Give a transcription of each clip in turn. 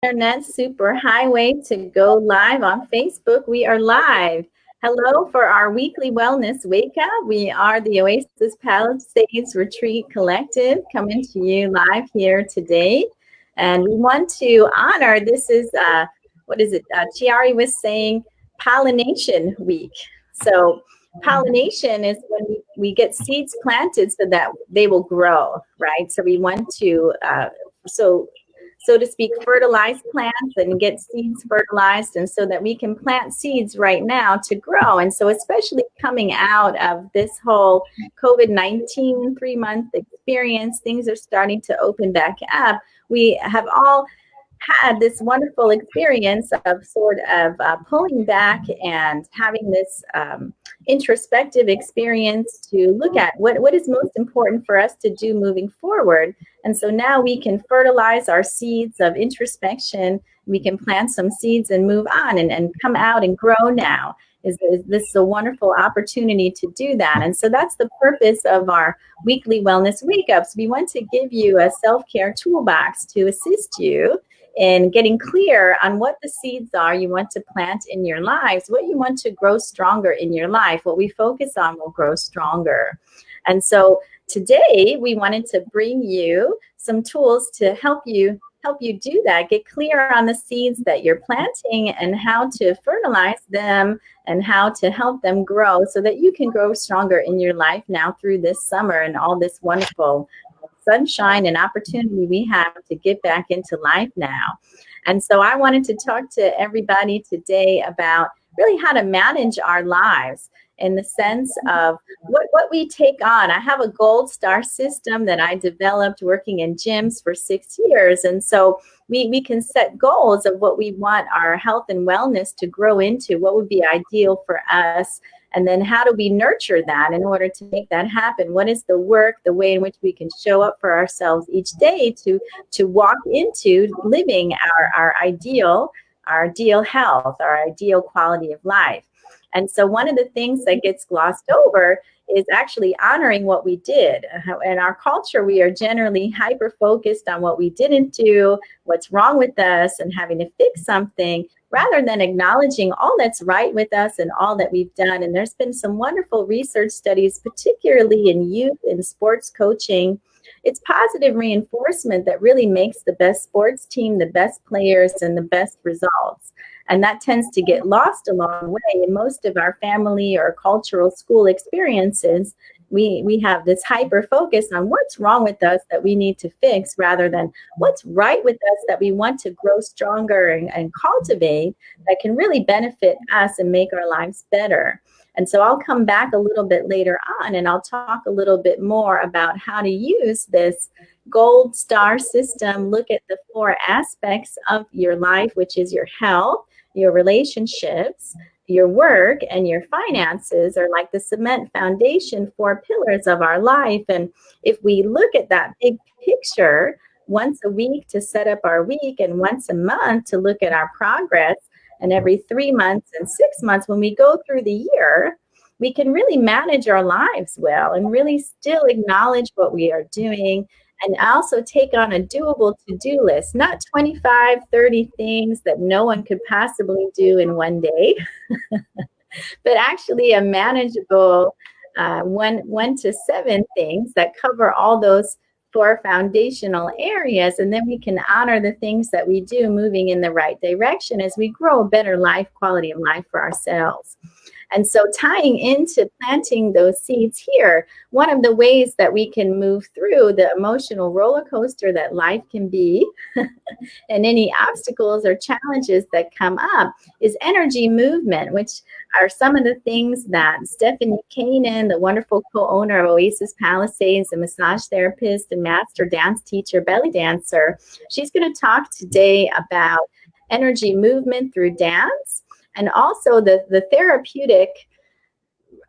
Internet superhighway to go live on Facebook. We are live. Hello for our weekly wellness wake up. We are the Oasis Palisades Retreat Collective coming to you live here today. And we want to honor this is, what is it? Chiari was saying pollination week. So, pollination is when we get seeds planted so that they will grow, right? So, we want to, so to speak, fertilize plants and get seeds fertilized, and so that we can plant seeds right now to grow. And so, especially coming out of this whole COVID-19 3-month experience, things are starting to open back up. We have all had this wonderful experience of sort of pulling back and having this introspective experience to look at what is most important for us to do moving forward. And so now we can fertilize our seeds of introspection. We can plant some seeds and move on and come out and grow now. This is a wonderful opportunity to do that. And so that's the purpose of our weekly wellness wake ups. We want to give you a self-care toolbox to assist you in getting clear on what the seeds are you want to plant in your lives, what you want to grow stronger in your life. What we focus on will grow stronger. And so today we wanted to bring you some tools to help you do that, get clear on the seeds that you're planting and how to fertilize them and how to help them grow so that you can grow stronger in your life now through this summer and all this wonderful sunshine and opportunity we have to get back into life now. And so I wanted to talk to everybody today about really how to manage our lives in the sense of what we take on. I have a gold star system that I developed working in gyms for 6 years. And so we can set goals of what we want our health and wellness to grow into, what would be ideal for us. And then how do we nurture that in order to make that happen? What is the work, the way in which we can show up for ourselves each day to walk into living our ideal health, our ideal quality of life? And so one of the things that gets glossed over is actually honoring what we did. In our culture, we are generally hyper-focused on what we didn't do, what's wrong with us, and having to fix something, rather than acknowledging all that's right with us and all that we've done. And there's been some wonderful research studies, particularly in youth and sports coaching. It's positive reinforcement that really makes the best sports team, the best players, and the best results. And that tends to get lost along the way in most of our family or cultural school experiences. We have this hyper focus on what's wrong with us that we need to fix, rather than what's right with us that we want to grow stronger and cultivate, that can really benefit us and make our lives better. And so I'll come back a little bit later on and I'll talk a little bit more about how to use this gold star system, look at the 4 aspects of your life, which is your health, your relationships, your work, and your finances are like the cement foundation, 4 pillars of our life. And if we look at that big picture once a week to set up our week, and once a month to look at our progress, and every 3 months and 6 months, when we go through the year, we can really manage our lives well and really still acknowledge what we are doing, and also take on a doable to-do list, not 25, 30 things that no one could possibly do in one day, but actually a manageable 1 to 7 things that cover all those 4 foundational areas. And then we can honor the things that we do, moving in the right direction as we grow a better life, quality of life for ourselves. And so tying into planting those seeds here, one of the ways that we can move through the emotional roller coaster that life can be and any obstacles or challenges that come up is energy movement, which are some of the things that Stephanie Kanan, the wonderful co-owner of Oasis Palisades, a massage therapist and master dance teacher, belly dancer, she's going to talk today about energy movement through dance. And also the therapeutic,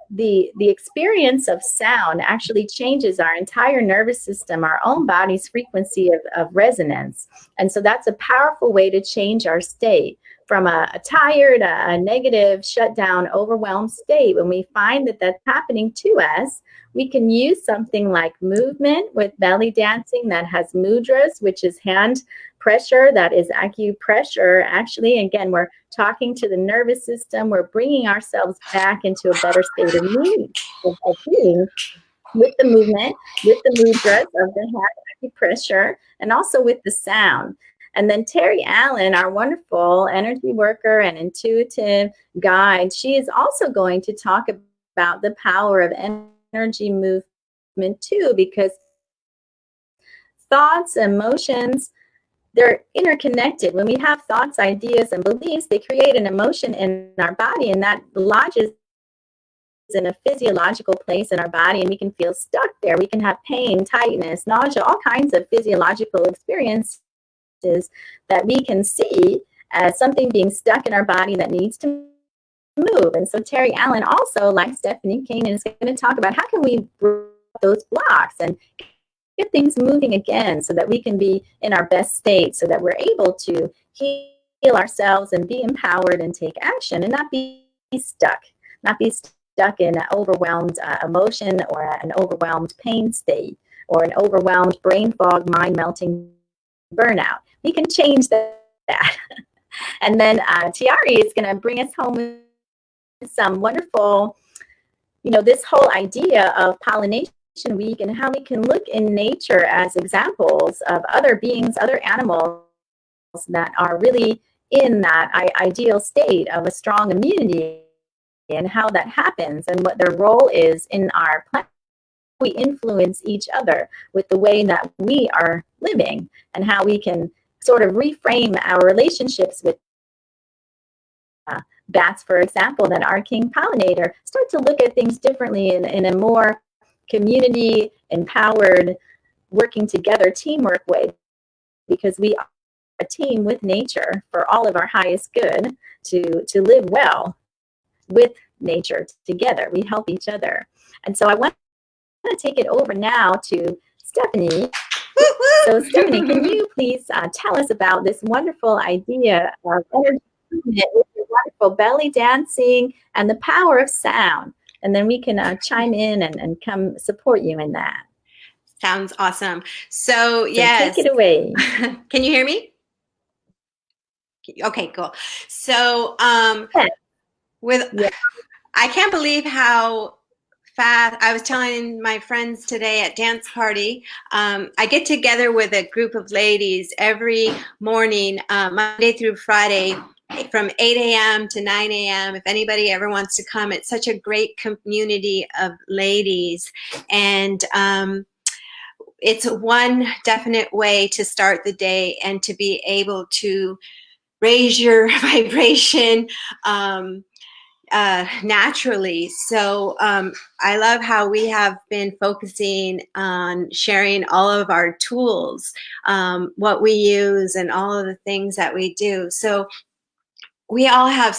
the experience of sound actually changes our entire nervous system, our own body's frequency of resonance. And so that's a powerful way to change our state from a tired, a negative, shut down, overwhelmed state. When we find that that's happening to us, we can use something like movement with belly dancing that has mudras, which is hand pressure, that is acupressure. Actually, again, we're talking to the nervous system. We're bringing ourselves back into a better state of being with the movement, with the mudras of the hand acupressure, and also with the sound. And then Terry Allen, our wonderful energy worker and intuitive guide, she is also going to talk about the power of energy movement too, because thoughts, emotions, they're interconnected. When we have thoughts, ideas, and beliefs, they create an emotion in our body, and that lodges in a physiological place in our body, and we can feel stuck there. We can have pain, tightness, nausea, all kinds of physiological experiences that we can see as something being stuck in our body that needs to move. And so Terry Allen also, like Stephanie Kanan, is going to talk about how can we break those blocks and get things moving again so that we can be in our best state, so that we're able to heal ourselves and be empowered and take action and not be stuck in an overwhelmed emotion or an overwhelmed pain state or an overwhelmed brain fog, mind melting burnout. We can change that. And then Tiari is going to bring us home with some wonderful, this whole idea of pollination week and how we can look in nature as examples of other beings, other animals that are really in that ideal state of a strong immunity, and how that happens and what their role is in our planet. We influence each other with the way that we are living, and how we can sort of reframe our relationships with bats, for example, that are king pollinator, start to look at things differently in a more community empowered, working together teamwork way, because we are a team with nature for all of our highest good, to live well with nature together. We help each other. And so I want to take it over now to Stephanie. So Stephanie, can you please tell us about this wonderful idea of energy movement with your wonderful belly dancing and the power of sound? And then we can chime in and come support you in that. Sounds awesome. So yes. Take it away. Can you hear me? Okay, cool. So I can't believe how fast. I was telling my friends today at dance party, I get together with a group of ladies every morning, Monday through Friday, from 8 a.m. to 9 a.m. If anybody ever wants to come, it's such a great community of ladies. And it's one definite way to start the day and to be able to raise your vibration naturally. So I love how we have been focusing on sharing all of our tools, what we use, and all of the things that we do. So we all have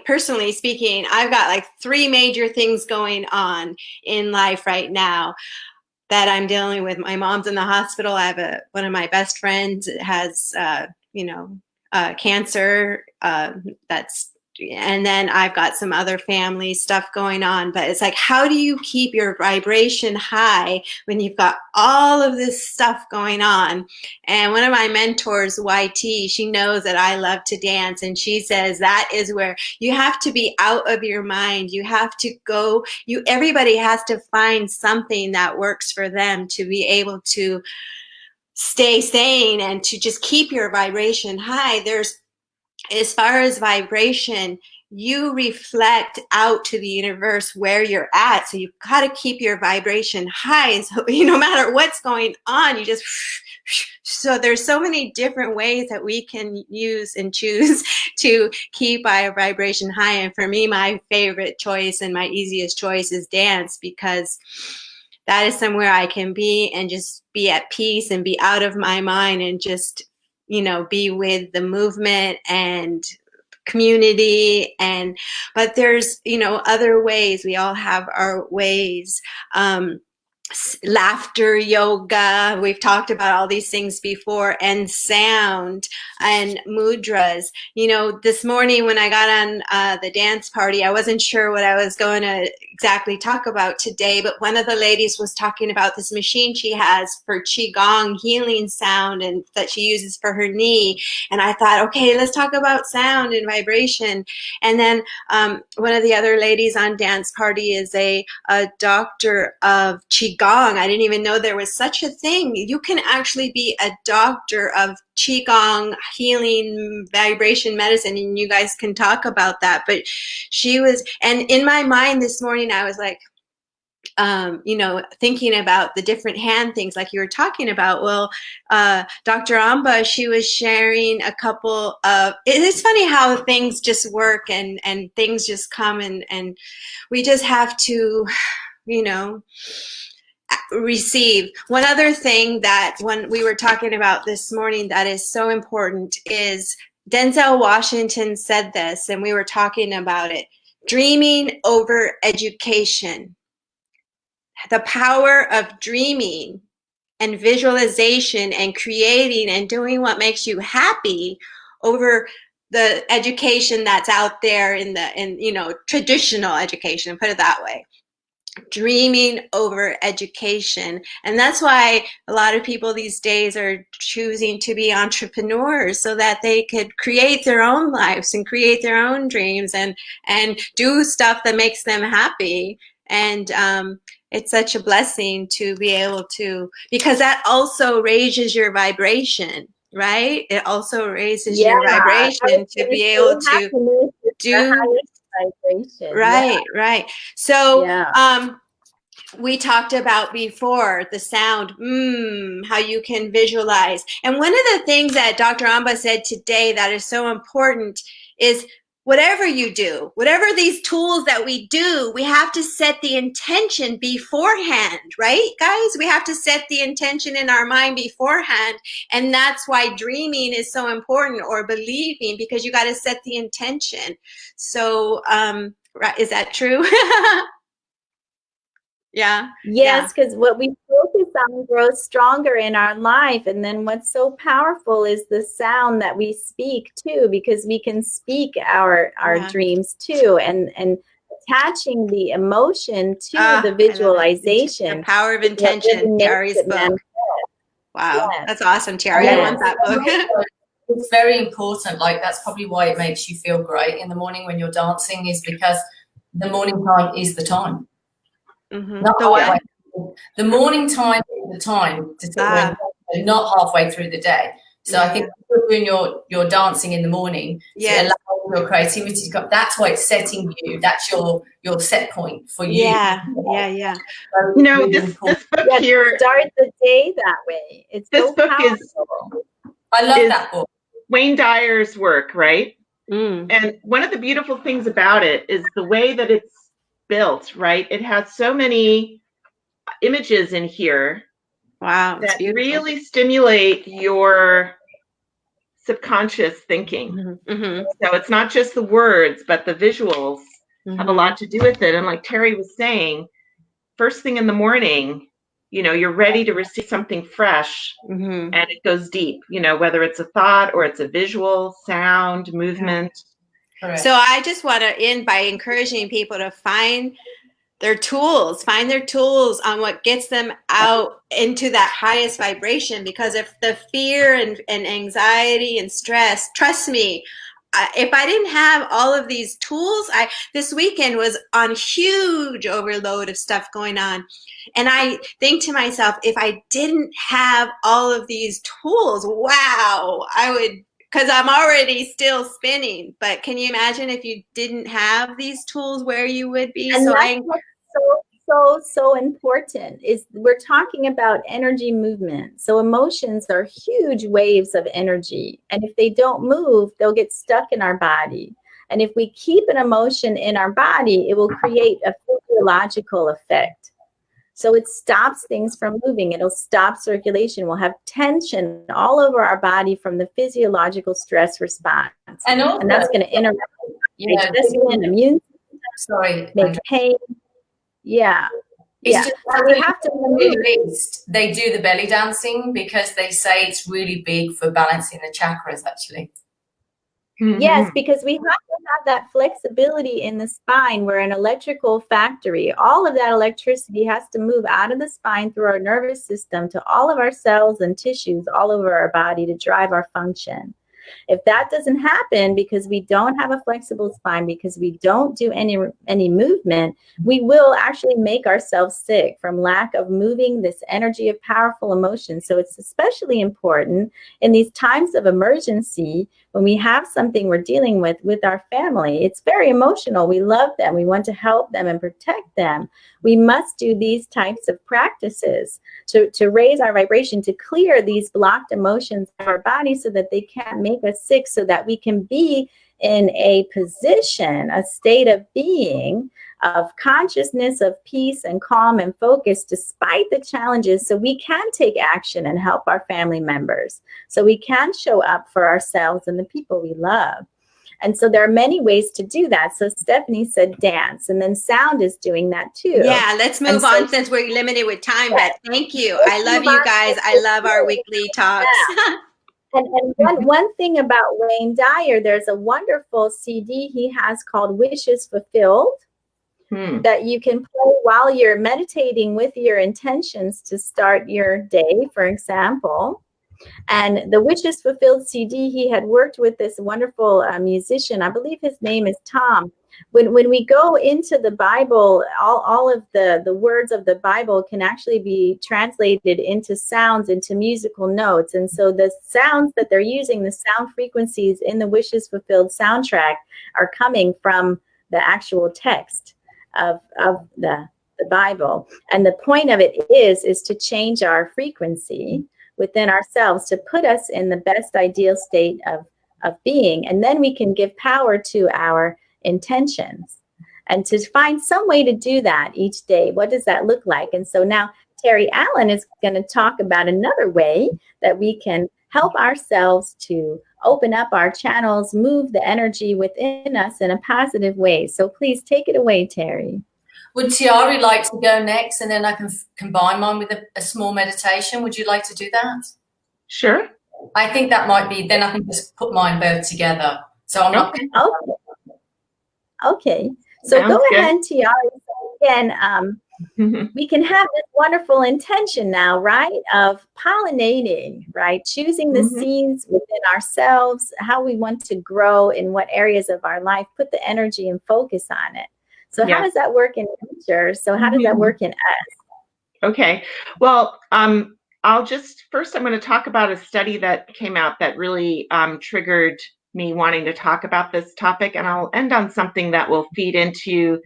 personally speaking, I've got like 3 major things going on in life right now that I'm dealing with. My mom's in the hospital. I have one of my best friends has, cancer. And then I've got some other family stuff going on. But it's like, how do you keep your vibration high when you've got all of this stuff going on? And one of my mentors, YT, she knows that I love to dance. And she says that is where you have to be out of your mind. You have to go, everybody has to find something that works for them to be able to stay sane and to just keep your vibration high. As far as vibration, you reflect out to the universe where you're at. So you've got to keep your vibration high. So no matter what's going on, you just, so there's so many different ways that we can use and choose to keep our vibration high. And for me, my favorite choice and my easiest choice is dance, because that is somewhere I can be and just be at peace and be out of my mind and just be with the movement and community. But there's, other ways. We all have our ways. laughter yoga. We've talked about all these things before, and sound and mudras. You know, this morning when I got on the dance party, I wasn't sure what I was going to exactly talk about today, but one of the ladies was talking about this machine she has for Qigong healing sound and that she uses for her knee. And I thought, okay, let's talk about sound and vibration. And then one of the other ladies on dance party is a doctor of Qigong. I didn't even know there was such a thing. You can actually be a doctor of Qigong healing vibration medicine, and you guys can talk about that. But she was, and in my mind this morning, I was like, you know, thinking about the different hand things like you were talking about. Well, Dr. Amba, she was sharing a couple of, it's funny how things just work and things just come and we just have to, you know, receive. One other thing that when we were talking about this morning that is so important is Denzel Washington said this, and we were talking about it. Dreaming over education. The power of dreaming and visualization and creating and doing what makes you happy over the education that's out there in you know, traditional education, put it that way. Dreaming over education. And that's why a lot of people these days are choosing to be entrepreneurs so that they could create their own lives and create their own dreams and do stuff that makes them happy. And it's such a blessing to be able to, because that also raises your vibration, right? It also raises your vibration to be able to do. Vibration. Right, right. So we talked about before the sound, how you can visualize. And one of the things that Dr. Amba said today that is so important is whatever you do, whatever these tools that we do, we have to set the intention beforehand, right, guys? We have to set the intention in our mind beforehand. And that's why dreaming is so important, or believing, because you got to set the intention. So, is that true? Yeah. Yes, because what we focus on grows stronger in our life. And then what's so powerful is the sound that we speak too, because we can speak our dreams too, and attaching the emotion to the visualization. The Power of Intention, Tiari's book. Wow, that's awesome, Tiari. I want that book. It's very important. Like, that's probably why it makes you feel great in the morning when you're dancing, is because the morning time is the time. Mm-hmm. The morning time is the time to sit not halfway through the day. So I think when you're dancing in the morning, to allow your creativity to come, that's why it's setting you. That's your set point for you. Yeah. So you know, this book here, start the day that way. It's this so book powerful. I love that book. Wayne Dyer's work, right? Mm. And one of the beautiful things about it is the way that it's built, right? It has so many images in here that really stimulate your subconscious thinking. Mm-hmm. So it's not just the words, but the visuals have a lot to do with it. And like Terry was saying, first thing in the morning, you know, you're ready to receive something fresh, and it goes deep, you know, whether it's a thought or it's a visual, sound, movement. Correct. So I just want to end by encouraging people to find their tools on what gets them out into that highest vibration. Because if the fear and anxiety and stress, trust me, if I didn't have all of these tools, this weekend was on huge overload of stuff going on. And I think to myself, if I didn't have all of these tools, wow, I would, because I'm already still spinning. But can you imagine if you didn't have these tools, where you would be? And that's what's so important, is we're talking about energy movement. So emotions are huge waves of energy. And if they don't move, they'll get stuck in our body. And if we keep an emotion in our body, it will create a physiological effect. So it stops things from moving. It'll stop circulation. We'll have tension all over our body from the physiological stress response. And that's going to interrupt digestion, immune system, make pain. Yeah. Yeah. So we have to move. They do the belly dancing because they say it's really big for balancing the chakras, actually. Yes, because we have to have that flexibility in the spine. We're an electrical factory. All of that electricity has to move out of the spine through our nervous system to all of our cells and tissues all over our body to drive our function. If that doesn't happen because we don't have a flexible spine, because we don't do any movement, we will actually make ourselves sick from lack of moving this energy of powerful emotion. So it's especially important in these times of emergency when we have something we're dealing with our family. It's very emotional. We love them. We want to help them and protect them. We must do these types of practices to raise our vibration, to clear these blocked emotions in our body so that they can't make us sick, so that we can be in a position, a state of being, of consciousness, of peace and calm and focus despite the challenges, so we can take action and help our family members, so we can show up for ourselves and the people we love. And so there are many ways to do that. So Stephanie said dance, and then sound is doing that too. Yeah, let's move on since we're limited with time, but thank you. I love you guys. I love our weekly talks. And one thing about Wayne Dyer, there's a wonderful CD he has called Wishes Fulfilled that you can play while you're meditating with your intentions to start your day, for example. And the Wishes Fulfilled CD, he had worked with this wonderful musician. I believe his name is Tom. When we go into the Bible, all of the words of the Bible can actually be translated into sounds, into musical notes. And so the sounds that they're using, the sound frequencies in the Wishes Fulfilled soundtrack are coming from the actual text of the Bible. And the point of it is to change our frequency within ourselves, to put us in the best ideal state of being. And then we can give power to our intentions and to find some way to do that each day. What does that look like? And so now Terry Allen is going to talk about another way that we can help ourselves to open up our channels, move the energy within us in a positive way. So please take it away, Terry. Would Tiari like to go next, and then I can combine mine with a small meditation? Would you like to do that? Sure. I think that might be, then I can just put mine both together. So I'm not. Okay. So go ahead, Tiari. So again, we can have this wonderful intention now, right, of pollinating, right, choosing the seeds within ourselves, how we want to grow in what areas of our life, put the energy and focus on it. So how does that work in nature? So how does that work in us? Okay. Well, I'll just, first I'm going to talk about a study that came out that really triggered me wanting to talk about this topic. And I'll end on something that will feed into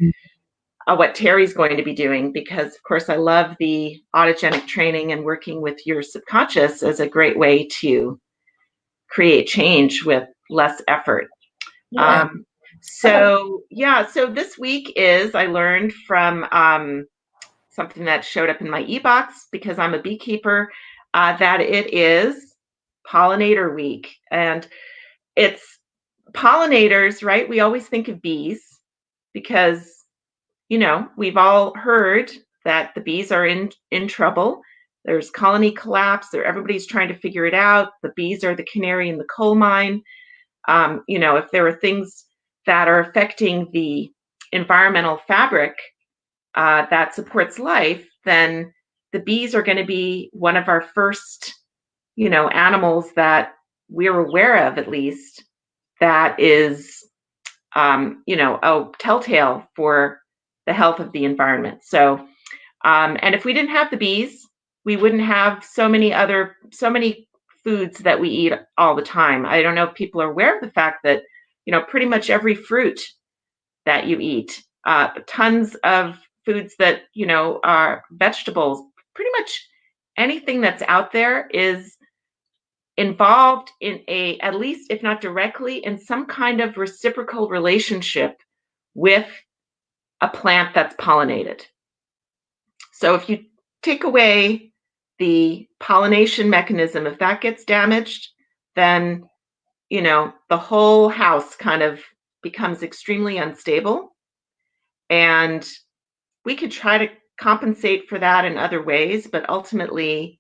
what Terry's going to be doing, because of course I love the autogenic training and working with your subconscious as a great way to create change with less effort. Yeah. So this week I learned from something that showed up in my e-box, because I'm a beekeeper, that it is pollinator week. And it's pollinators, right? We always think of bees because, you know, we've all heard that the bees are in trouble. There's colony collapse. Everybody's trying to figure it out. The bees are the canary in the coal mine. You know, if there are things that are affecting the environmental fabric that supports life, then the bees are going to be one of our first, you know, animals that we're aware of, at least, that is, you know, a telltale for the health of the environment. So, and if we didn't have the bees, we wouldn't have so many foods that we eat all the time. I don't know if people are aware of the fact that, you know, pretty much every fruit that you eat, tons of foods that, you know, are vegetables, pretty much anything that's out there is involved in at least, if not directly, in some kind of reciprocal relationship with a plant that's pollinated. So if you take away the pollination mechanism, if that gets damaged, then, you know, the whole house kind of becomes extremely unstable. And we could try to compensate for that in other ways, but ultimately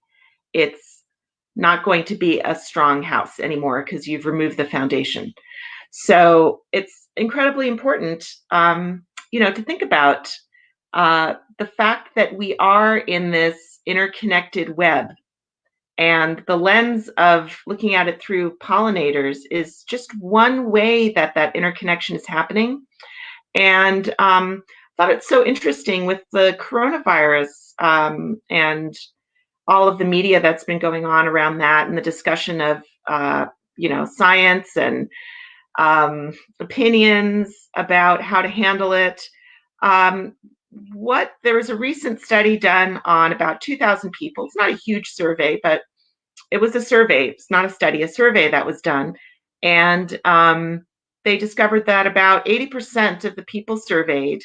it's not going to be a strong house anymore because you've removed the foundation. So it's incredibly important, to think about the fact that we are in this interconnected web, and the lens of looking at it through pollinators is just one way that that interconnection is happening. And thought it's so interesting with the coronavirus and all of the media that's been going on around that, and the discussion of science and opinions about how to handle it. There was a recent study done on about 2,000 people. It's not a huge survey, but it was a survey. It's not a study, a survey that was done. And they discovered that about 80% of the people surveyed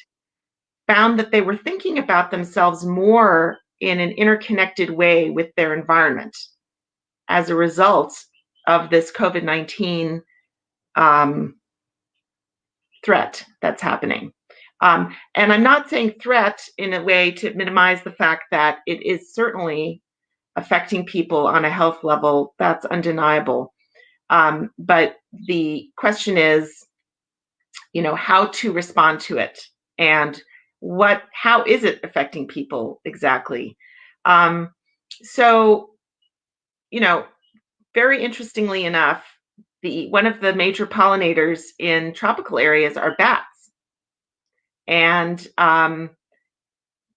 found that they were thinking about themselves more in an interconnected way with their environment as a result of this COVID-19 threat that's happening. And I'm not saying threat in a way to minimize the fact that it is certainly affecting people on a health level. That's undeniable. But the question is, how to respond to it, and how is it affecting people exactly? So, very interestingly enough, one of the major pollinators in tropical areas are bats. And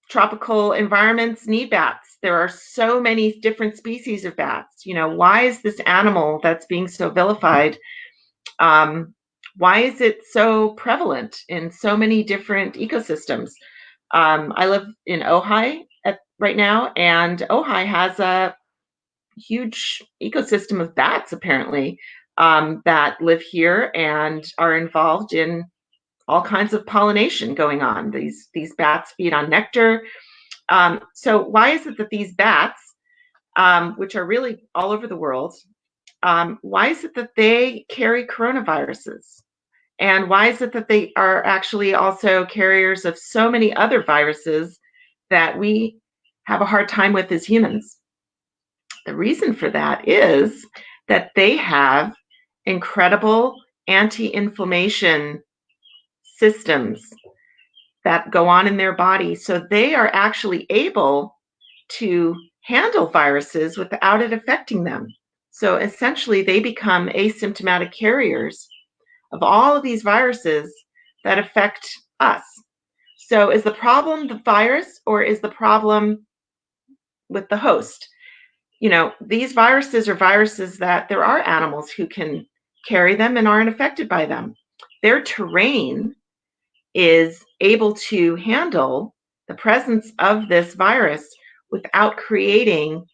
tropical environments need bats. There are so many different species of bats. Why is this animal that's being so vilified, why is it so prevalent in so many different ecosystems? I live in Ojai right now, and Ojai has a huge ecosystem of bats, apparently, that live here and are involved in all kinds of pollination going on. These bats feed on nectar. So why is it that these bats, which are really all over the world, why is it that they carry coronaviruses? And why is it that they are actually also carriers of so many other viruses that we have a hard time with as humans? The reason for that is that they have incredible anti-inflammation systems that go on in their body. So they are actually able to handle viruses without it affecting them. So essentially, they become asymptomatic carriers of all of these viruses that affect us. So is the problem the virus, or is the problem with the host? These viruses are viruses that there are animals who can carry them and aren't affected by them. Their terrain is able to handle the presence of this virus without creating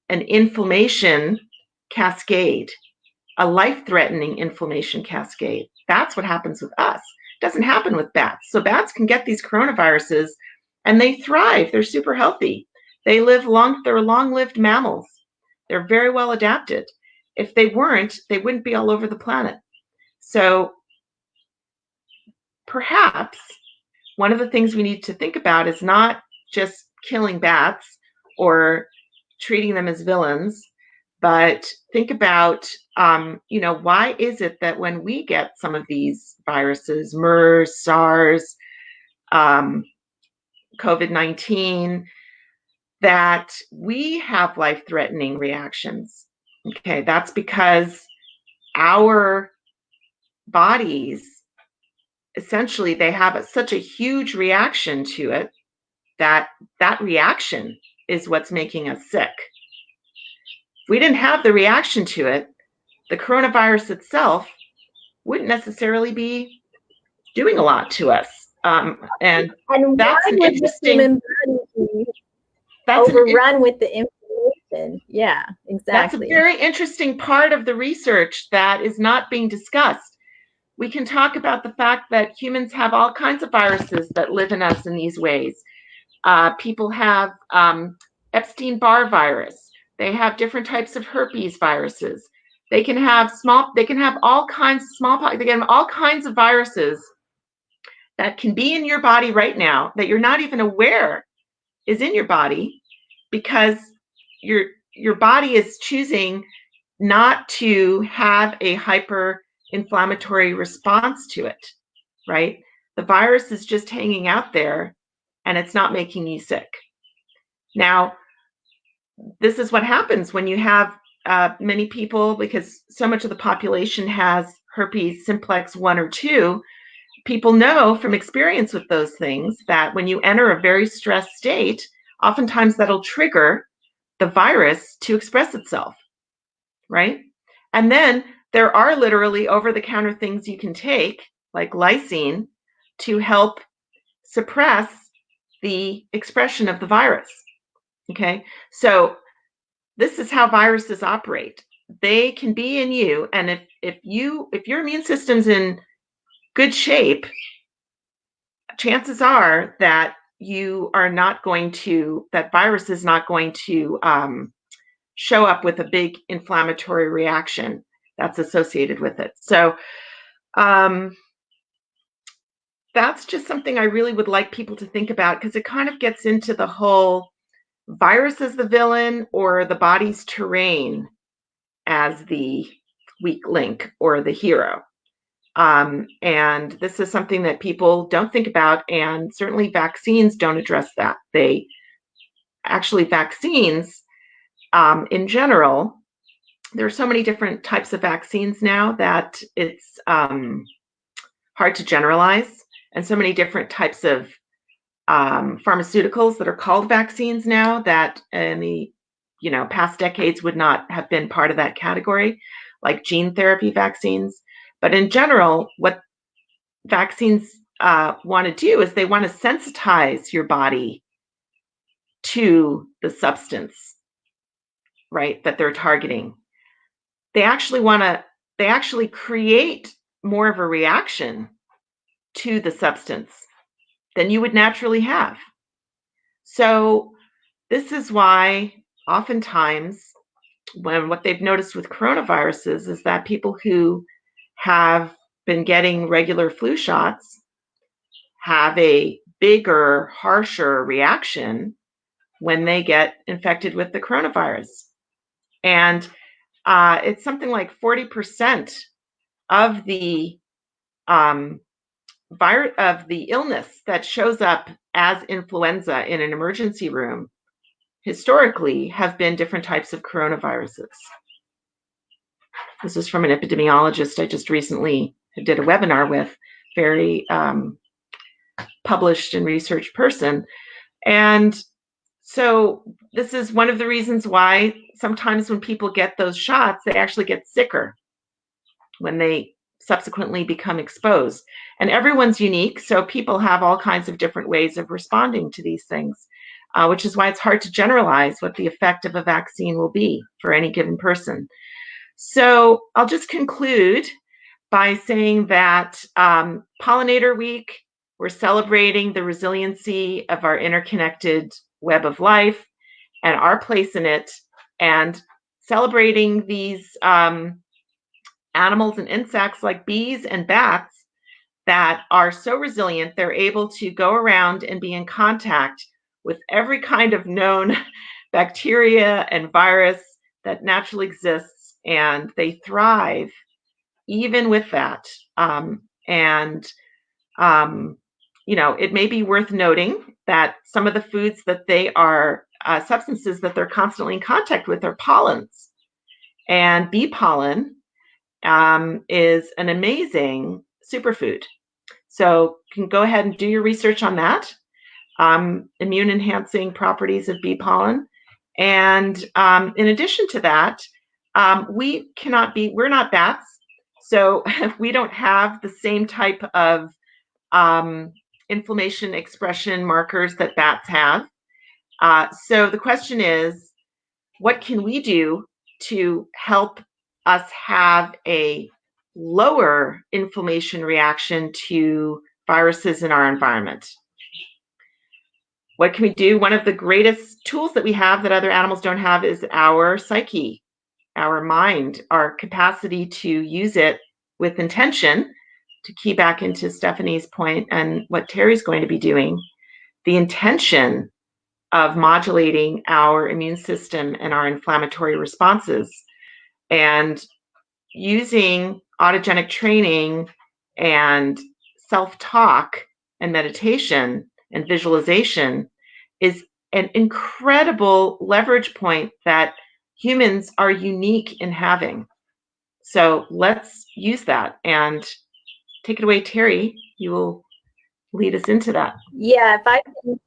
an inflammation cascade, a life-threatening inflammation cascade. That's what happens with us. It doesn't happen with bats. So bats can get these coronaviruses and they thrive. They're super healthy. They live long. They're long-lived mammals. They're very well adapted. If they weren't, they wouldn't be all over the planet. So perhaps one of the things we need to think about is not just killing bats or treating them as villains, but think about, why is it that when we get some of these viruses, MERS, SARS, COVID-19, that we have life-threatening reactions? Okay, that's because our bodies, essentially, they have such a huge reaction to it that reaction is what's making us sick. If we didn't have the reaction to it, the coronavirus itself wouldn't necessarily be doing a lot to us. And that's an interesting. That's overrun with the information. Yeah, exactly. That's a very interesting part of the research that is not being discussed. We can talk about the fact that humans have all kinds of viruses that live in us in these ways. People have Epstein-Barr virus. They have different types of herpes viruses. They can have all kinds of smallpox. They can have all kinds of viruses that can be in your body right now that you're not even aware is in your body because your body is choosing not to have a hyper-inflammatory response to it, right? The virus is just hanging out there and it's not making you sick. Now, this is what happens when you have many people, because so much of the population has herpes simplex 1 or 2. People know from experience with those things that when you enter a very stressed state, oftentimes that'll trigger the virus to express itself, right? And then there are literally over-the-counter things you can take, like lysine, to help suppress the expression of the virus. Okay, so this is how viruses operate. They can be in you, and if your immune system's in good shape, chances are that that virus is not going to show up with a big inflammatory reaction that's associated with it. So that's just something I really would like people to think about, because it kind of gets into the whole virus as the villain or the body's terrain as the weak link or the hero. And this is something that people don't think about, and certainly vaccines don't address that. Vaccines in general, there are so many different types of vaccines now that it's hard to generalize, and so many different types of pharmaceuticals that are called vaccines now that in the past decades would not have been part of that category, like gene therapy vaccines. But in general, what vaccines want to do is they want to sensitize your body to the substance, right, that they're targeting. They actually create more of a reaction to the substance than you would naturally have. So this is why oftentimes what they've noticed with coronaviruses is that people who have been getting regular flu shots have a bigger, harsher reaction when they get infected with the coronavirus. And it's something like 40% of the illness that shows up as influenza in an emergency room historically have been different types of coronaviruses. This is from an epidemiologist I just recently did a webinar with, very published and researched person. And so this is one of the reasons why sometimes when people get those shots, they actually get sicker when they subsequently become exposed. And everyone's unique, so people have all kinds of different ways of responding to these things, which is why it's hard to generalize what the effect of a vaccine will be for any given person. So I'll just conclude by saying that Pollinator Week, we're celebrating the resiliency of our interconnected web of life and our place in it, and celebrating these animals and insects like bees and bats that are so resilient, they're able to go around and be in contact with every kind of known bacteria and virus that naturally exists, and they thrive even with that. It may be worth noting that some of the foods that they are, substances that they're constantly in contact with, are pollens. And bee pollen is an amazing superfood. So you can go ahead and do your research on that, immune enhancing properties of bee pollen. And in addition to that, we're not bats, so we don't have the same type of inflammation expression markers that bats have. So the question is, what can we do to help us have a lower inflammation reaction to viruses in our environment? What can we do? One of the greatest tools that we have that other animals don't have is our psyche, our mind, our capacity to use it with intention. To key back into Stephanie's point and what Terry's going to be doing, the intention of modulating our immune system and our inflammatory responses. And using autogenic training and self-talk and meditation and visualization is an incredible leverage point that humans are unique in having. So let's use that, and take it away, Terry. You will lead us into that. Yeah, if I can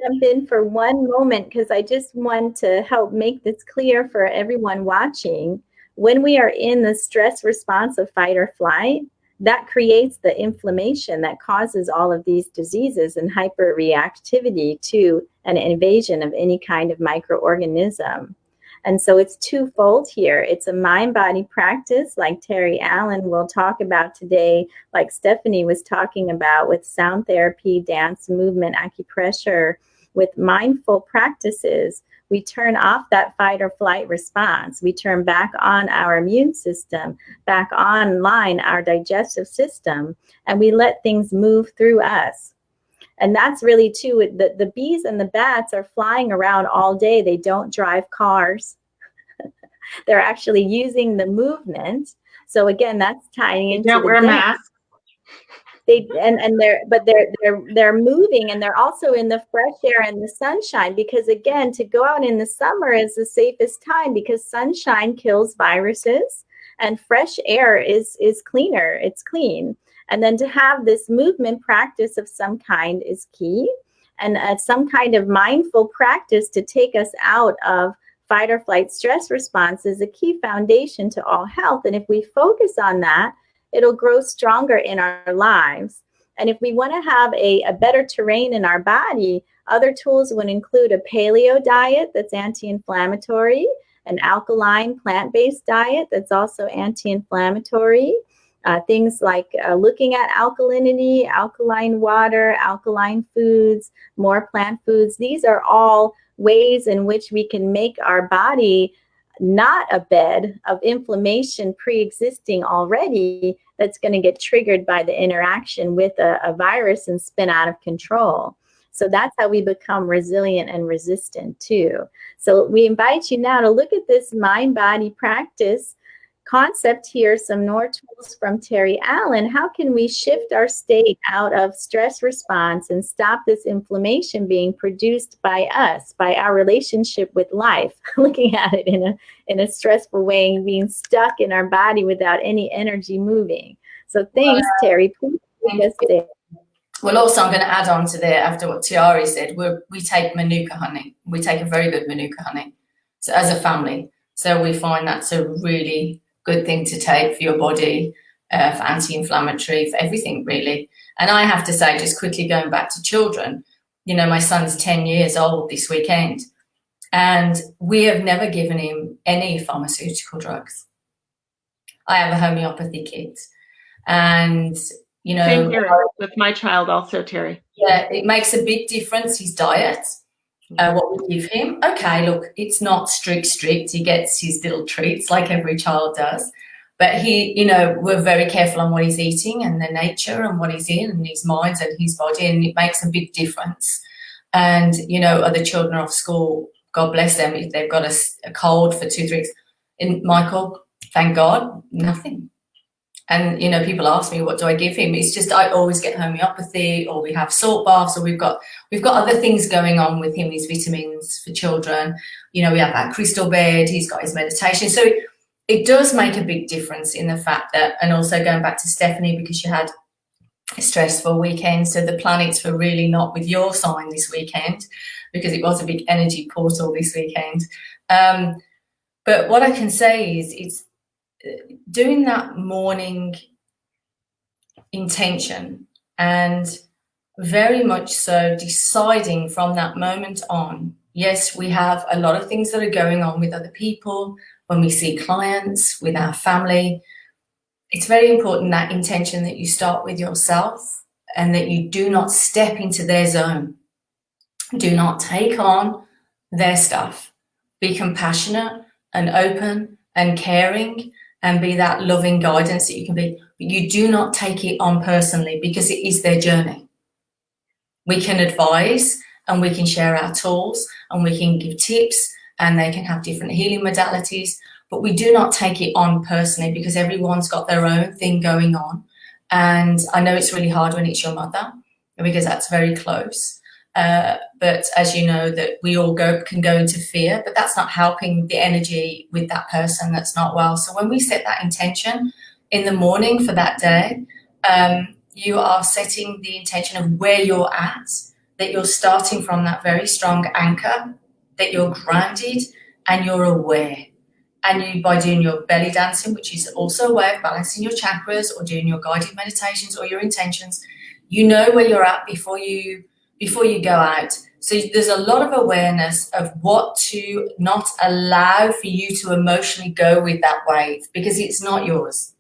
jump in for one moment, because I just want to help make this clear for everyone watching. When we are in the stress response of fight or flight, that creates the inflammation that causes all of these diseases and hyperreactivity to an invasion of any kind of microorganism. And so it's twofold here. It's a mind-body practice like Terry Allen will talk about today, like Stephanie was talking about with sound therapy, dance, movement, acupressure. With mindful practices, we turn off that fight or flight response. We turn back on our immune system, back online our digestive system, and we let things move through us. And that's really too, the bees and the bats are flying around all day. They don't drive cars. They're actually using the movement. So again, that's tying into they don't wear masks. They're moving, and they're also in the fresh air and the sunshine, because again, to go out in the summer is the safest time, because sunshine kills viruses and fresh air is cleaner. It's clean. And then to have this movement practice of some kind is key, and some kind of mindful practice to take us out of fight or flight stress response is a key foundation to all health. And if we focus on that, it'll grow stronger in our lives. And if we want to have a better terrain in our body, other tools would include a paleo diet that's anti-inflammatory, an alkaline plant-based diet that's also anti-inflammatory, things like looking at alkalinity, alkaline water, alkaline foods, more plant foods. These are all ways in which we can make our body not a bed of inflammation pre-existing already that's going to get triggered by the interaction with a virus and spin out of control. So that's how we become resilient and resistant too. So we invite you now to look at this mind-body practice concept here, some more tools from Terry Allen. How can we shift our state out of stress response and stop this inflammation being produced by us, by our relationship with life, looking at it in a stressful way and being stuck in our body without any energy moving. So thanks, Terry. Please take us there. Well, also I'm going to add on to there after what Tiari said. We take Manuka honey. We take a very good Manuka honey. So as a family, so we find that's a really good thing to take for your body, for anti-inflammatory, for everything really. And I have to say, just quickly going back to children, you know, my son's 10 years old this weekend, and we have never given him any pharmaceutical drugs. I have a homeopathy kit, and you know, same here with my child also, Terry. Yeah, it makes a big difference, his diet. What we give him, okay, look, it's not strict. He gets his little treats like every child does. But he, you know, we're very careful on what he's eating and the nature and what he's in and his mind and his body, and it makes a big difference. And, you know, other children off school, God bless them, if they've got a cold for 2-3 weeks. In Michael, thank God, nothing. And, you know, people ask me, what do I give him? It's just, I always get homeopathy, or we have salt baths, or we've got other things going on with him, these vitamins for children. You know, we have that crystal bed, he's got his meditation. So it does make a big difference in the fact that, and also going back to Stephanie, because you had a stressful weekend. So the planets were really not with your sign this weekend, because it was a big energy portal this weekend. But what I can say is it's doing that morning intention, and very much so deciding from that moment on, yes, we have a lot of things that are going on with other people, when we see clients, with our family. It's very important, that intention, that you start with yourself and that you do not step into their zone. Do not take on their stuff. Be compassionate and open and caring, and be that loving guidance that you can be. But you do not take it on personally, because it is their journey. We can advise and we can share our tools and we can give tips, and they can have different healing modalities, but we do not take it on personally because everyone's got their own thing going on. And I know it's really hard when it's your mother because that's very close. But as you know, that we all can go into fear, but that's not helping the energy with that person that's not well. So when we set that intention in the morning for that day, you are setting the intention of where you're at, that you're starting from that very strong anchor, that you're grounded and you're aware. And you, by doing your belly dancing, which is also a way of balancing your chakras, or doing your guided meditations or your intentions, you know where you're at before you go out. So there's a lot of awareness of what to not allow for you to emotionally go with that wave, because it's not yours.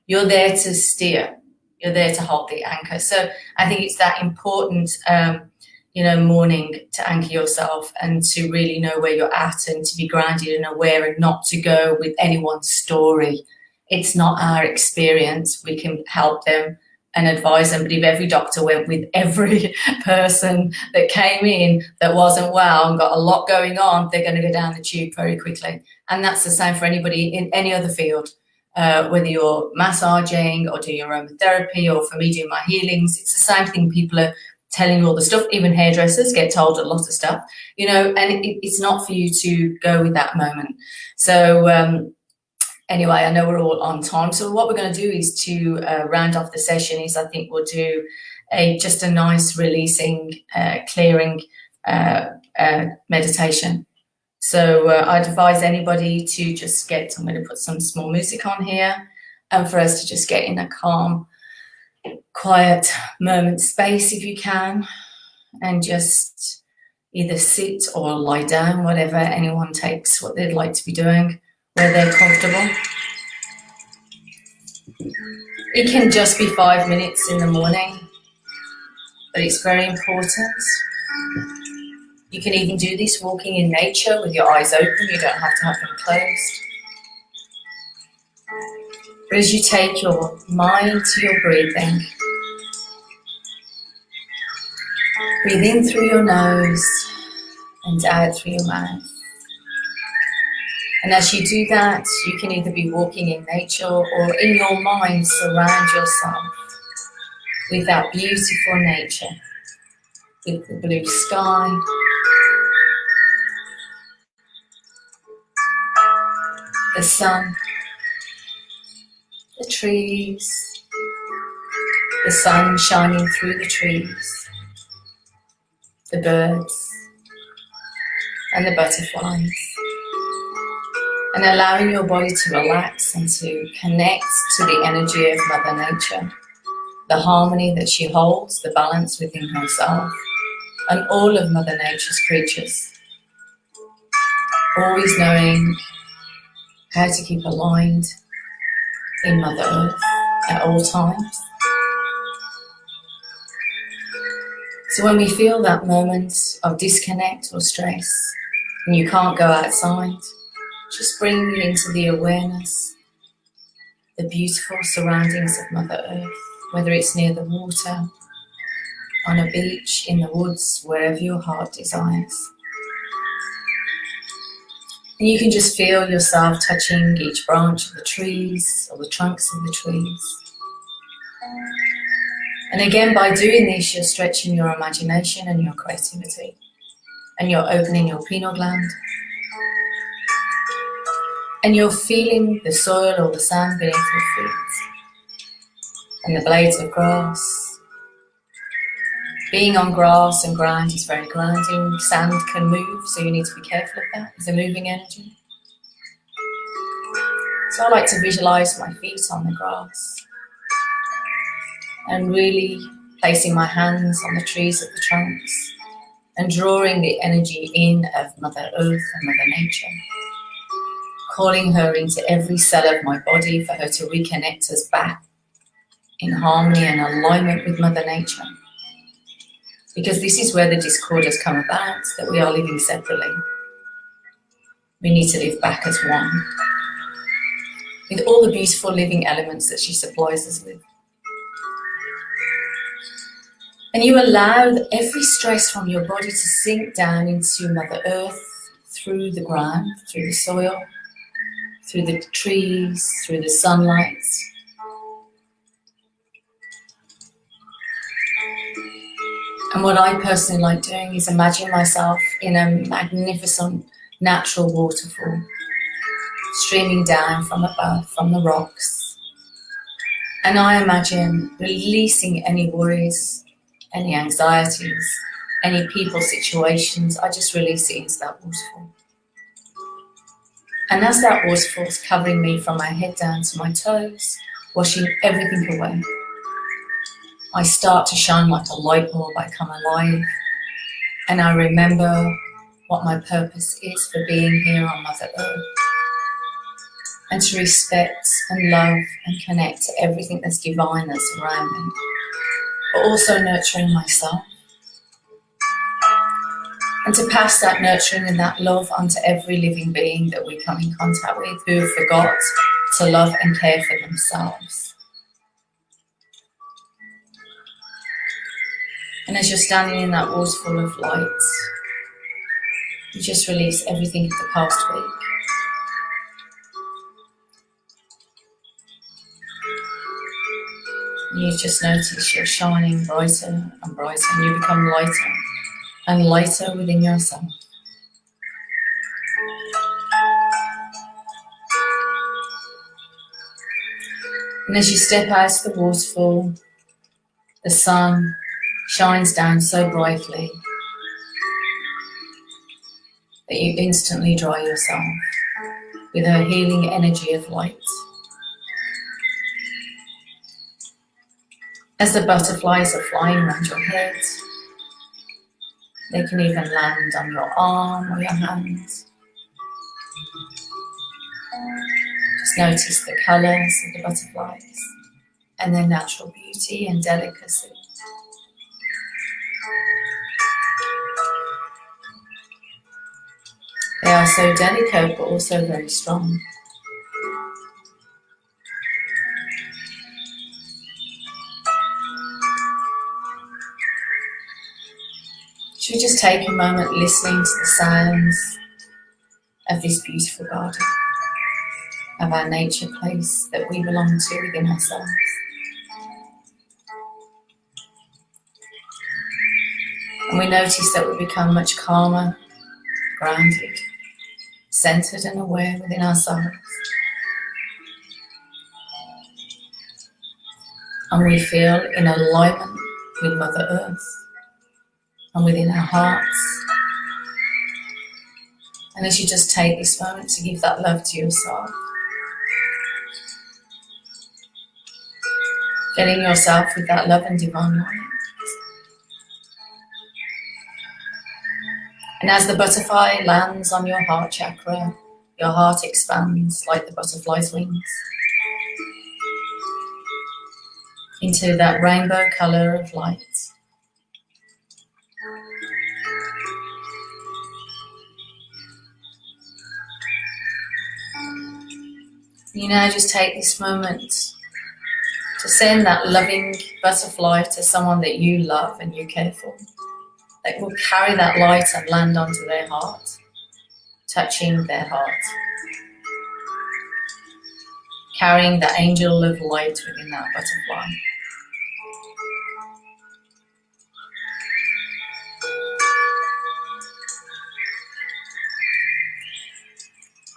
You're there to steer. You're there to hold the anchor. So I think it's that important, morning to anchor yourself and to really know where you're at and to be grounded and aware and not to go with anyone's story. It's not our experience. We can help them and advise them, but if every doctor went with every person that came in that wasn't well and got a lot going on, they're going to go down the tube very quickly. And that's the same for anybody in any other field, whether you're massaging or doing your aromatherapy, or for me doing my healings. It's the same thing. People are telling you all the stuff. Even hairdressers get told a lot of stuff, and it's not for you to go with that moment. So anyway, I know we're all on time. So what we're going to do is to round off the session is I think we'll do just a nice releasing, clearing meditation. So I'd advise anybody to just I'm going to put some small music on here, and for us to just get in a calm, quiet moment space if you can, and just either sit or lie down, whatever anyone takes what they'd like to be doing, where they're comfortable. It can just be 5 minutes in the morning, but it's very important. You can even do this walking in nature with your eyes open. You don't have to have them closed. But as you take your mind to your breathing, breathe in through your nose and out through your mouth. And as you do that, you can either be walking in nature or in your mind surround yourself with that beautiful nature, with the blue sky, the sun, the trees, the sun shining through the trees, the birds and the butterflies, and allowing your body to relax and to connect to the energy of Mother Nature, the harmony that she holds, the balance within herself and all of Mother Nature's creatures. Always knowing how to keep aligned in Mother Earth at all times. So when we feel that moment of disconnect or stress and you can't go outside, just bring you into the awareness, the beautiful surroundings of Mother Earth, whether it's near the water, on a beach, in the woods, wherever your heart desires. And you can just feel yourself touching each branch of the trees or the trunks of the trees. And again, by doing this, you're stretching your imagination and your creativity, and you're opening your pineal gland, and you're feeling the soil or the sand beneath your feet, and the blades of grass. Being on grass and ground is very grounding. Sand can move, so you need to be careful of that. It's a moving energy. So I like to visualize my feet on the grass and really placing my hands on the trees of the trunks and drawing the energy in of Mother Earth and Mother Nature, calling her into every cell of my body for her to reconnect us back in harmony and alignment with Mother Nature. Because this is where the discord has come about, that we are living separately. We need to live back as one, with all the beautiful living elements that she supplies us with. And you allow every stress from your body to sink down into Mother Earth, through the ground, through the soil, through the trees, through the sunlight. And what I personally like doing is imagine myself in a magnificent natural waterfall, streaming down from above, from the rocks. And I imagine releasing any worries, any anxieties, any people, situations. I just release it into that waterfall. And as that waterfall is covering me from my head down to my toes, washing everything away, I start to shine like a light bulb. I come alive, and I remember what my purpose is for being here on Mother Earth, and to respect and love and connect to everything that's divine that's around me, but also nurturing myself, and to pass that nurturing and that love onto every living being that we come in contact with who forgot to love and care for themselves. And as you're standing in that waterfall of light, you just release everything of the past week. And you just notice you're shining brighter and brighter, and you become lighter and lighter within yourself. And as you step out of the waterfall, the sun shines down so brightly that you instantly dry yourself with her healing energy of light. As the butterflies are flying around your head, they can even land on your arm or your hand. Just notice the colours of the butterflies and their natural beauty and delicacy. They are so delicate but also very strong. Should we just take a moment listening to the sounds of this beautiful garden, of our nature place that we belong to within ourselves? And we notice that we become much calmer, grounded, centered and aware within ourselves. And we feel in alignment with Mother Earth and within our hearts. And as you just take this moment to give that love to yourself, filling yourself with that love and divine light. And as the butterfly lands on your heart chakra, your heart expands like the butterfly's wings into that rainbow colour of light. You now just take this moment to send that loving butterfly to someone that you love and you care for, that will carry that light and land onto their heart, touching their heart, carrying the angel of light within that butterfly.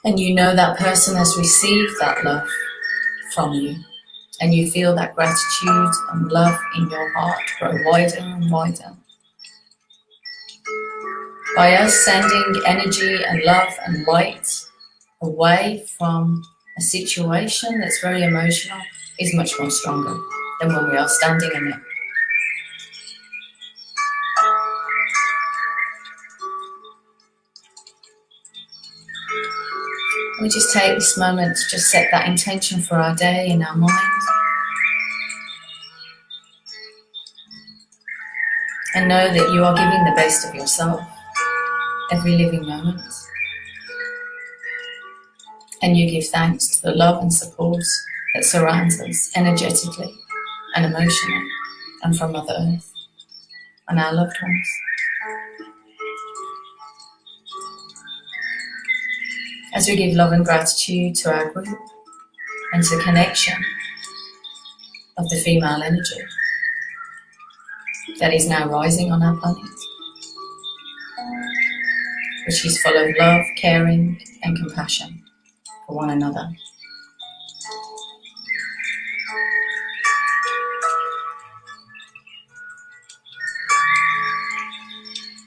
And you know that person has received that love from you, and you feel that gratitude and love in your heart grow wider and wider. By us sending energy and love and light away from a situation that's very emotional is much more stronger than when we are standing in it. We just take this moment to just set that intention for our day in our mind. And know that you are giving the best of yourself every living moment. And you give thanks to the love and support that surrounds us energetically and emotionally and from Mother Earth. and our loved ones. As we give love and gratitude to our group and to the connection of the female energy that is now rising on our planet, which is full of love, caring, and compassion for one another.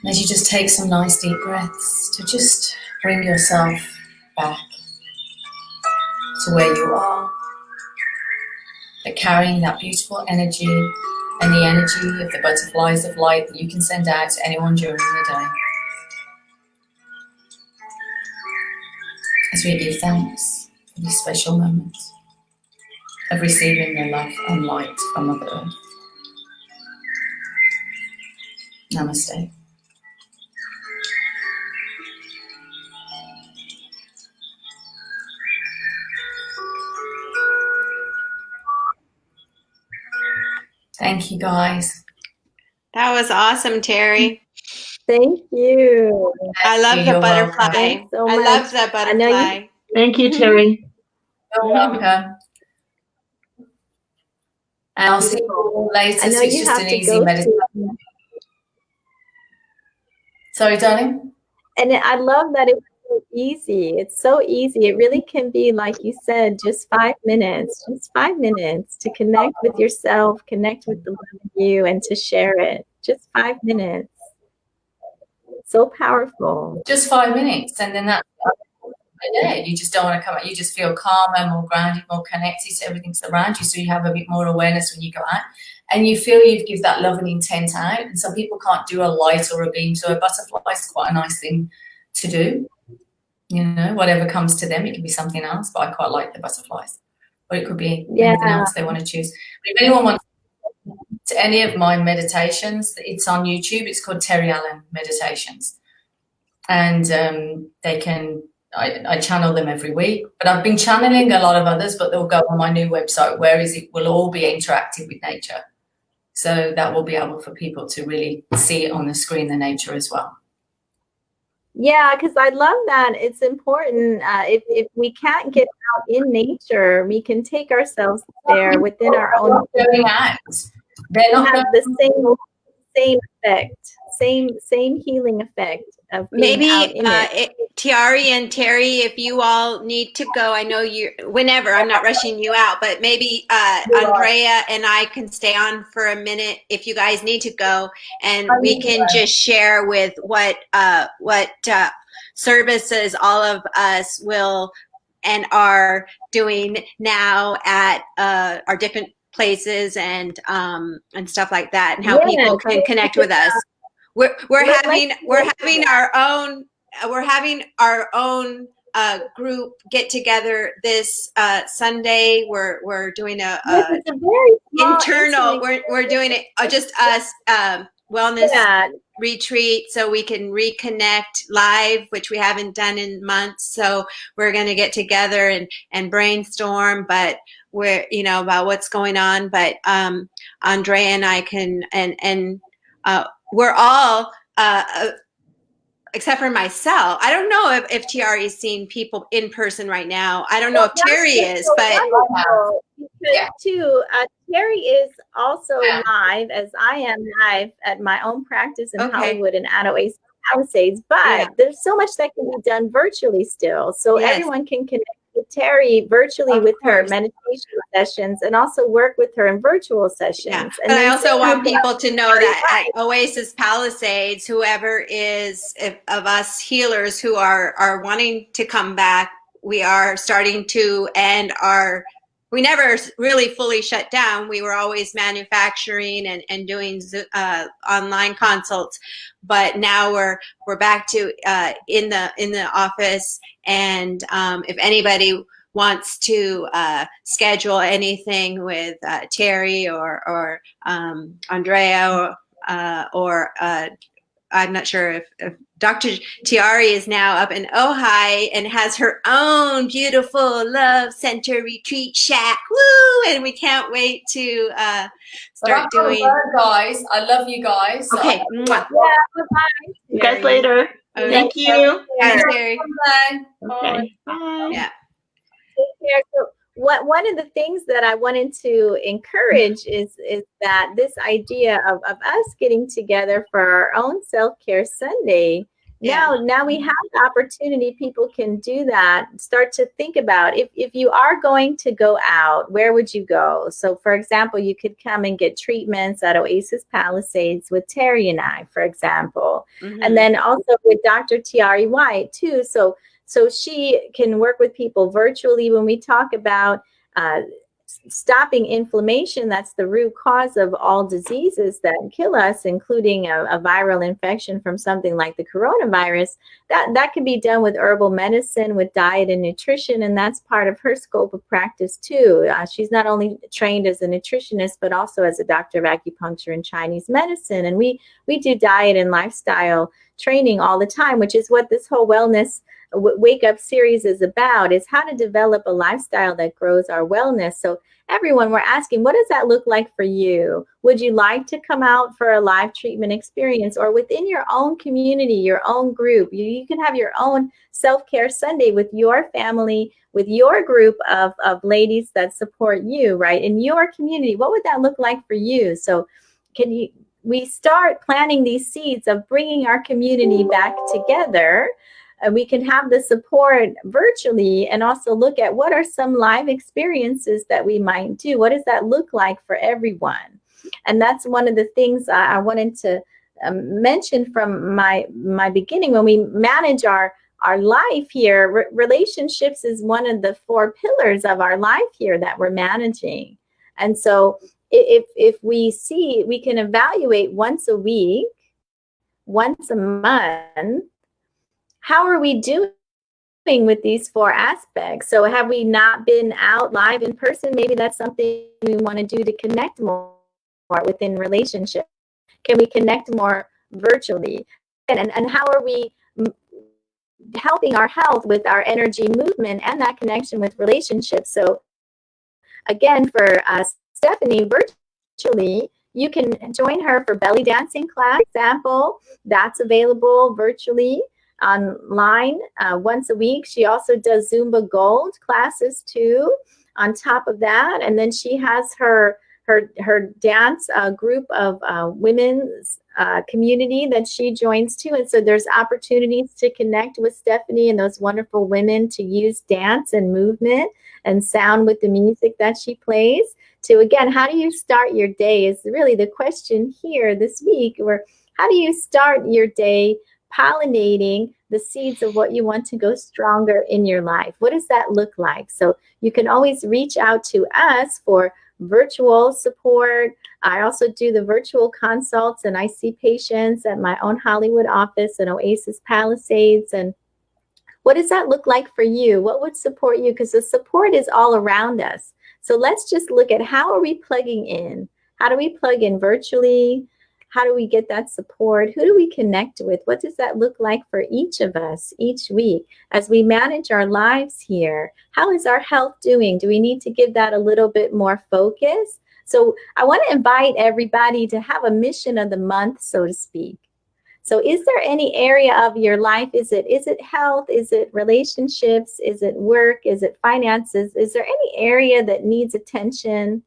And as you just take some nice deep breaths to just bring yourself back to where you are, but carrying that beautiful energy and the energy of the butterflies of light that you can send out to anyone during the day. As we give thanks for this special moment of receiving the love and light from Mother Earth. Namaste. Thank you, guys. That was awesome, Terry. Thank you. I love the You're butterfly. Thanks so I much. love the butterfly. Thank you, Terry. You're welcome. And I'll see you all later. I know So it's you just have an to easy go meditation. to, Sorry, darling? and I love that it's so easy. It's so easy. It really can be, like you said, just 5 minutes, to connect with yourself, connect with the love in you, and to share it. Just 5 minutes. So powerful. Just 5 minutes, and then that's the day. You just don't want to come out. You just feel calmer, more grounded, more connected to everything that's around you. So you have a bit more awareness when you go out, and you feel you've give that love and intent out. And some people can't do a light or a beam, so a butterfly is quite a nice thing to do. You know, whatever comes to them, it can be something else. But I quite like the butterflies, or it could be anything else they want to choose. But if anyone wants to any of my meditations, it's on YouTube. It's called Terry Allen Meditations, and they can. I channel them every week, but I've been channeling a lot of others, but they'll go on my new website, where is it will all be interactive with nature. So that will be able for people to really see it on the screen, the nature as well. Yeah, because I love that. It's important. If we can't get out in nature, we can take ourselves there within our own. Going out. They're not have the same effect, same healing effect of being Maybe out in it. Tiari and Terry, if you all need to go, I know you. Whenever, I'm not rushing you out, but maybe Andrea and I can stay on for a minute if you guys need to go, and we can just share with what services all of us will and are doing now at our different places and stuff like that, and how people can connect with us. We're having our own group get together this Sunday. We're doing a internal. We're doing it just us wellness retreat, so we can reconnect live, which we haven't done in months. So we're going to get together and brainstorm, but we're about what's going on. But Andrea and I can and we're all except for myself. I don't know if Tiari is seeing people in person right now. I don't know if Terry is, but too, Terry is also live, as I am live at my own practice in Hollywood and at Oasis Palisades. But there's so much that can be done virtually still, so everyone can connect with Terry virtually with her meditation sessions, and also work with her in virtual sessions. Yeah. And but I also want people to know that at Oasis Palisades, whoever is of us healers who are wanting to come back, we are starting to end our. We never really fully shut down. We were always manufacturing and doing online consults, but now we're back to in the office. And if anybody wants to schedule anything with Terry or Andrea or I'm not sure if Dr. Tiari is now up in Ojai and has her own beautiful love center retreat shack. Woo! And we can't wait to start doing. Guys, I love you guys. Okay. Yeah, bye-bye. You guys later. Okay. Thank you. Thanks, Terry. Bye. Okay. Bye. Yeah. Take care. So one of the things that I wanted to encourage is that this idea of us getting together for our own self-care Sunday. Now we have the opportunity. People can do that. Start to think about if you are going to go out, where would you go? So, for example, you could come and get treatments at Oasis Palisades with Terry and I, for example, and then also with Dr. Tiari White too. So she can work with people virtually when we talk about stopping inflammation. That's the root cause of all diseases that kill us, including a viral infection from something like the coronavirus. That can be done with herbal medicine, with diet and nutrition, and that's part of her scope of practice too. She's not only trained as a nutritionist, but also as a doctor of acupuncture and Chinese medicine. And we do diet and lifestyle training all the time, which is what this whole wellness Wake Up series is about, is how to develop a lifestyle that grows our wellness. So everyone, we're asking, what does that look like for you? Would you like to come out for a live treatment experience, or within your own community, your own group? You can have your own self-care Sunday with your family, with your group of ladies that support you, right? In your community, what would that look like for you? So we start planting these seeds of bringing our community back together. We can have the support virtually, and also look at what are some live experiences that we might do. What does that look like for everyone? And that's one of the things I wanted to mention from my beginning. When we manage our life here, relationships is one of the 4 pillars of our life here that we're managing. And so if we see, we can evaluate once a week, once a month, how are we doing with these 4 aspects? So have we not been out live in person? Maybe that's something we want to do to connect more within relationships. Can we connect more virtually? And how are we helping our health with our energy movement and that connection with relationships? So again, for Stephanie, virtually, you can join her for belly dancing class, for example. That's available virtually online once a week. She also does Zumba Gold classes too on top of that. And then she has her dance group of women's community that she joins too. And so there's opportunities to connect with Stephanie and those wonderful women to use dance and movement and sound with the music that she plays. To, again, how do you start your day is really the question here this week. Where how do you start your day pollinating the seeds of what you want to go stronger in your life? What does that look like? So you can always reach out to us for virtual support. I also do the virtual consults, and I see patients at my own Hollywood office in Oasis Palisades. And what does that look like for you? What would support you? Because the support is all around us. So let's just look at, how are we plugging in? How do we plug in virtually? How do we get that support? Who do we connect with? What does that look like for each of us each week as we manage our lives here? How is our health doing? Do we need to give that a little bit more focus? So I want to invite everybody to have a mission of the month, so to speak. So is there any area of your life? Is it health? Is it relationships? Is it work? Is it finances? Is there any area that needs attention?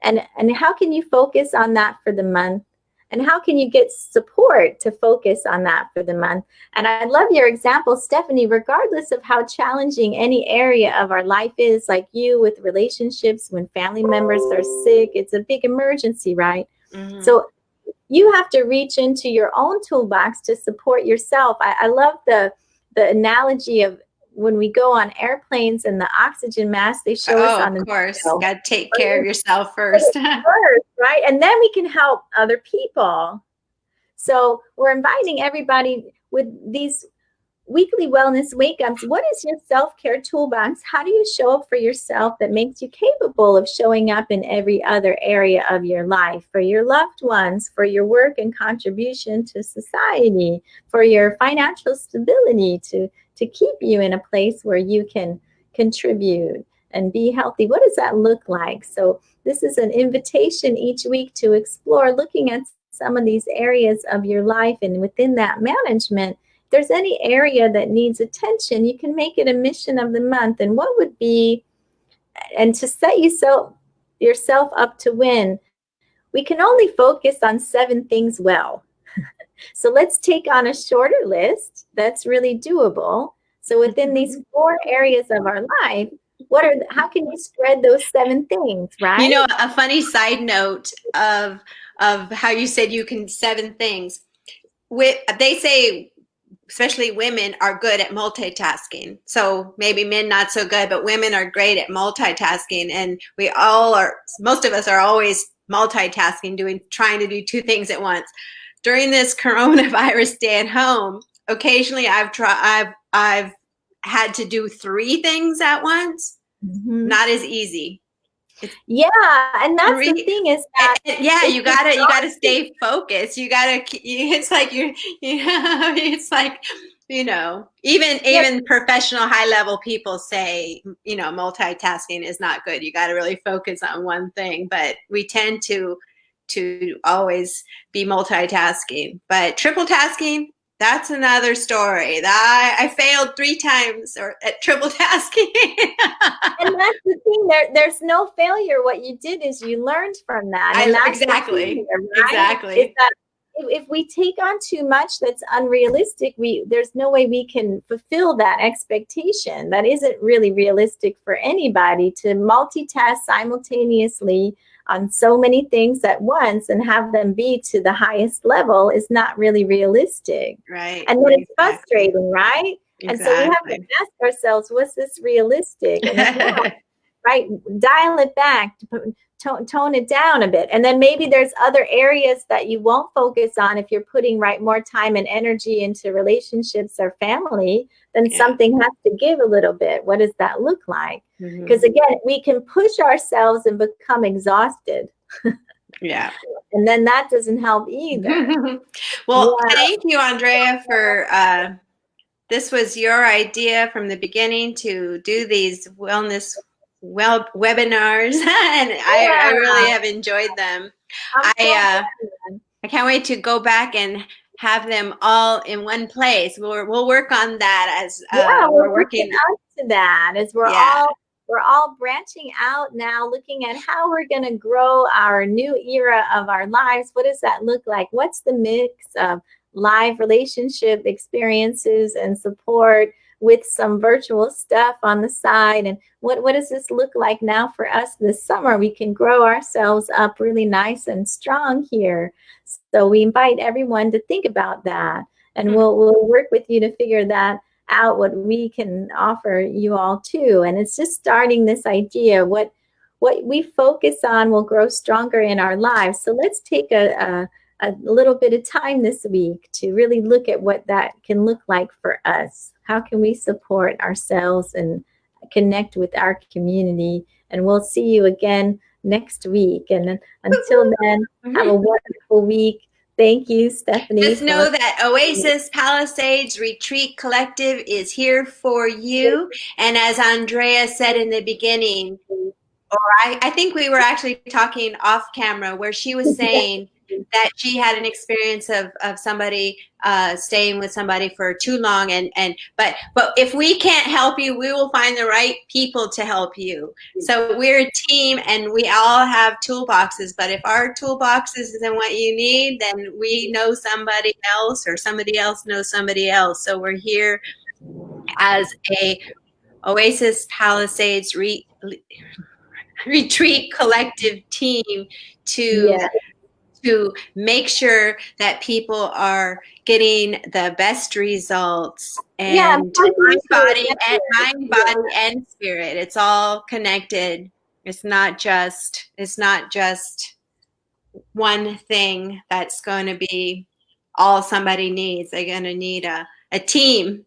And how can you focus on that for the month? And how can you get support to focus on that for the month? And I love your example, Stephanie, regardless of how challenging any area of our life is, like you with relationships, when family members are sick, it's a big emergency, right? Mm-hmm. So you have to reach into your own toolbox to support yourself. I love the analogy of when we go on airplanes and the oxygen mask they show us on the of course, you got to take care of yourself first. Right? And then we can help other people. So we're inviting everybody with these weekly wellness wake-ups, what is your self-care toolbox? How do you show up for yourself that makes you capable of showing up in every other area of your life, for your loved ones, for your work and contribution to society, for your financial stability, to keep you in a place where you can contribute and be healthy? What does that look like? So this is an invitation each week to explore, looking at some of these areas of your life, and within that management, if there's any area that needs attention, you can make it a mission of the month. And what would be, and to set yourself up to win, we can only focus on 7 things well. So let's take on a shorter list that's really doable. So within these 4 areas of our life, how can you spread those 7 things, right? You know, a funny side note of how you said you can 7 things. They say, especially women are good at multitasking. So maybe men not so good, but women are great at multitasking. And most of us are always multitasking, trying to do 2 things at once. During this coronavirus stay at home, occasionally I've had to do 3 things at once. Mm-hmm. Not as easy. Yeah, and that's the thing is that you gotta stay focused. It's like it's like, you know, even professional high level people say, you know, multitasking is not good. You got to really focus on one thing, but we tend to always be multitasking. But triple tasking, that's another story. I failed 3 times at triple tasking. And that's the thing. There's no failure. What you did is you learned from that. And that's exactly. Thing, right? Exactly. Is that if we take on too much that's unrealistic, there's no way we can fulfill that expectation. That isn't really realistic for anybody to multitask simultaneously on so many things at once and have them be to the highest level is not really realistic. Right. And then it's frustrating, right? Exactly. And so we have to ask ourselves, was this realistic? And if not, right, dial it back, tone it down a bit. And then maybe there's other areas that you won't focus on if you're putting more time and energy into relationships or family, then something has to give a little bit. What does that look like? Because again, we can push ourselves and become exhausted. Yeah. And then that doesn't help either. Well, thank you, Andrea, for this was your idea from the beginning to do these wellness webinars, and I really have enjoyed them. I can't wait to go back and have them all in one place. We'll work on that as we're working out to that as we're all branching out now, looking at how we're going to grow our new era of our lives. What does that look like? What's the mix of live relationship experiences and support with some virtual stuff on the side? And what does this look like now for us this summer? We can grow ourselves up really nice and strong here. So we invite everyone to think about that, and we'll work with you to figure that out, what we can offer you all too. And it's just starting this idea, what we focus on will grow stronger in our lives. So let's take a little bit of time this week to really look at what that can look like for us. How can we support ourselves and connect with our community? And we'll see you again next week. And until then, have a wonderful week. Thank you, Stephanie. Just know that Oasis Palisades Retreat Collective is here for you. And as Andrea said in the beginning, or I think we were actually talking off camera, where she was saying that she had an experience of somebody staying with somebody for too long, but if we can't help you, we will find the right people to help you. So we're a team, and we all have toolboxes, but if our toolboxes isn't what you need, then we know somebody else, or somebody else knows somebody else. So we're here as a Oasis Palisades Retreat Collective team to make sure that people are getting the best results, and mind, body, and spirit. It's all connected. It's not just one thing that's going to be all somebody needs. They're going to need a team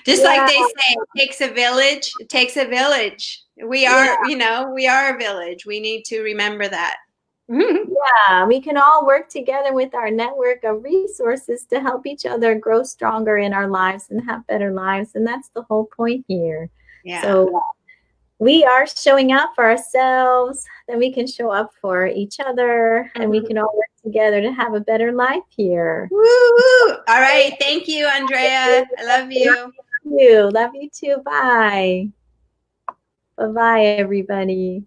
Just like they say, it takes a village. It takes a village. We are, we are a village. We need to remember that. Yeah, we can all work together with our network of resources to help each other grow stronger in our lives and have better lives. And that's the whole point here. Yeah. So we are showing up for ourselves, then we can show up for each other, and we can all work together to have a better life here. Woo-woo. All right. Thank you, Andrea. I love you. Love you too. Bye. Bye-bye, everybody.